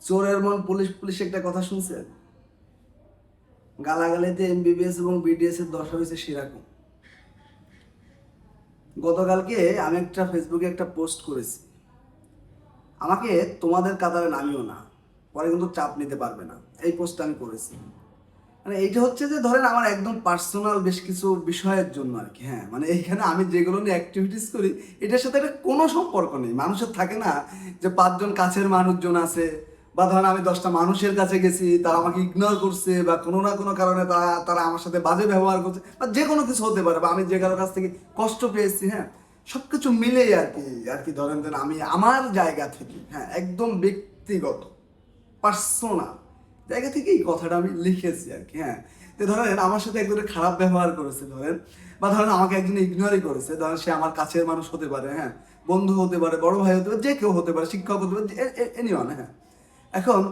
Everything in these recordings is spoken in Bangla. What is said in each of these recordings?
চোরের মন পুলিশ পুলিশ একটা কথা শুনছেন? গালাগালিতে এমবিবিএস এবং বিডিএস এর দশা হয়েছে সেরকম। গতকালকে আমি একটা ফেসবুকে একটা পোস্ট করেছি, আমাকে তোমাদের কাতারে নামিও না, পরে কিন্তু চাপ নিতে পারবে না, এই পোস্টটা আমি করেছি। মানে এইটা হচ্ছে যে ধরেন আমার একদম পার্সোনাল বেশ কিছু বিষয়ের জন্য আর কি। হ্যাঁ, মানে এইখানে আমি যেগুলো নিয়ে অ্যাক্টিভিটিস করি এটার সাথে এটা কোনো সম্পর্ক নেই। মানুষের থাকে না যে 5জন কাছের মানুষজন আছে, বা ধরেন আমি 10টা মানুষের কাছে গেছি, তারা আমাকে ইগনোর করছে, বা কোনো না কোনো কারণে তারা তারা আমার সাথে বাজে ব্যবহার করছে, বা যে কোনো কিছু হতে পারে, বা আমি যে কারোর কাছ থেকে কষ্ট পেয়েছি। হ্যাঁ, সব কিছু মিলেই আর কি ধরেন দেন আমি আমার জায়গা থেকে, হ্যাঁ, একদম ব্যক্তিগত পার্সোনাল জায়গা থেকে এই কথাটা আমি লিখেছি আর কি। হ্যাঁ, যে ধরেন আমার সাথে একজনের খারাপ ব্যবহার করেছে ধরেন, বা ধরেন আমাকে একজন ইগনোরই করেছে, ধরেন সে আমার কাছের মানুষ হতে পারে, হ্যাঁ, বন্ধু হতে পারে, বড় ভাই হতে পারে, যে কেউ হতে পারে, শিক্ষক হতে পারে, এনিওয়ান। হ্যাঁ, এখন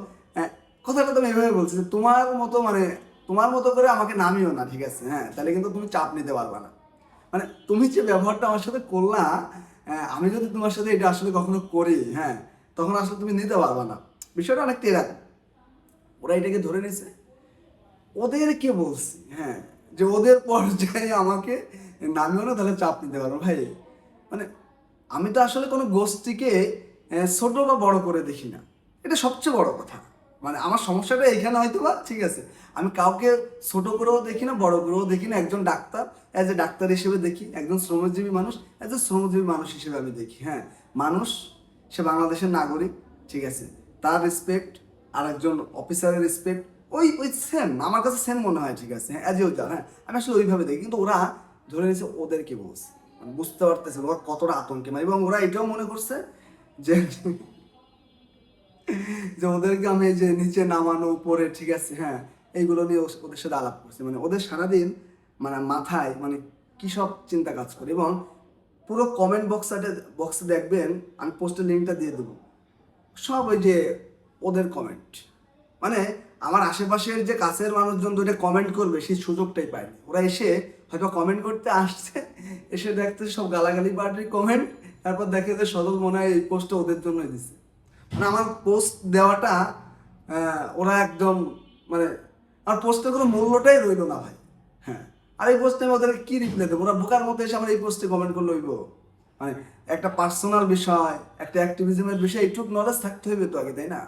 কথাটা তো আমি এভাবে বলছি যে তোমার মতো করে আমাকে নামিও না, ঠিক আছে? হ্যাঁ, তাহলে কিন্তু তুমি চাপ নিতে পারবে না। মানে তুমি যে ব্যবহারটা আমার সাথে করলা, আমি যদি তোমার সাথে এটা আসলে কখনো করি, হ্যাঁ, তখন আসলে তুমি নিতে পারবে না। বিষয়টা অনেকটা এরকম। ওরা এটাকে ধরে নিছে, ওদেরকে বলছি, হ্যাঁ, যে ওদের পর্যায়ে আমাকে নামিও না, তাহলে চাপ নিতে পারবো। ভাই, মানে আমি তো আসলে কোনো গোষ্ঠীকে ছোট বা বড় করে দেখি না, এটা সবচেয়ে বড় কথা। মানে আমার সমস্যাটা এইখানে হয়তো বা, ঠিক আছে, আমি কাউকে ছোট করেও দেখি না, বড় করেও দেখি না। একজন ডাক্তার অ্যাজ এ ডাক্তার হিসেবে দেখি, একজন শ্রমজীবী মানুষ অ্যাজ এ শ্রমজীবী মানুষ হিসেবে আমি দেখি। হ্যাঁ, মানুষ, সে বাংলাদেশের নাগরিক, ঠিক আছে, তার রেসপেক্ট আর একজন অফিসারের রেসপেক্ট ওই ওই সেম, আমার কাছে সেম মনে হয়, ঠিক আছে, হ্যাঁ, অ্যাজ ইউজার। হ্যাঁ, আমি আসলে ওইভাবে দেখি, কিন্তু ওরা ধরে নিয়েছে ওদেরকে বলছে। মানে বুঝতে পারতেছে ওরা কতটা আতঙ্কে, মানে এবং ওরা এটাও মনে করছে যে যে ওদেরকে আমি এই যে নিচে নামানো উপরে, ঠিক আছে, হ্যাঁ, এইগুলো নিয়ে ওদের সাথে আলাপ করছি। মানে ওদের সারাদিন মানে মাথায় মানে কী সব চিন্তা কাজ করে। এবং পুরো কমেন্ট বক্সে দেখবেন, আমি পোস্টের লিঙ্কটা দিয়ে দেবো, সব ওই যে ওদের কমেন্ট। মানে আমার আশেপাশের যে কাছের মানুষজন তো এটা কমেন্ট করবে সেই সুযোগটাই পায়নি। ওরা এসে হয়তো কমেন্ট করতে আসছে, এসে দেখতে সব গালাগালি পার্টির কমেন্ট, তারপর দেখে যে সদল মনে হয় এই পোস্টটা ওদের জন্যই দিছে। মানে আমার পোস্ট দেওয়াটা ওরা একদম মানে আমার পোস্টের কোনো মূল্যটাই রইলো না ভাই। হ্যাঁ, আর এই পোস্টে আমি ওদেরকে কি রিপ্লাই দেবো? ওরা বোকার মতো এসে আমার এই পোস্টে কমেন্ট করলে হইব? মানে একটা পার্সোনাল বিষয়, একটা অ্যাক্টিভিজমের বিষয়, এইটুকু নলেজ থাকতে হইবে তো আগে, তাই না?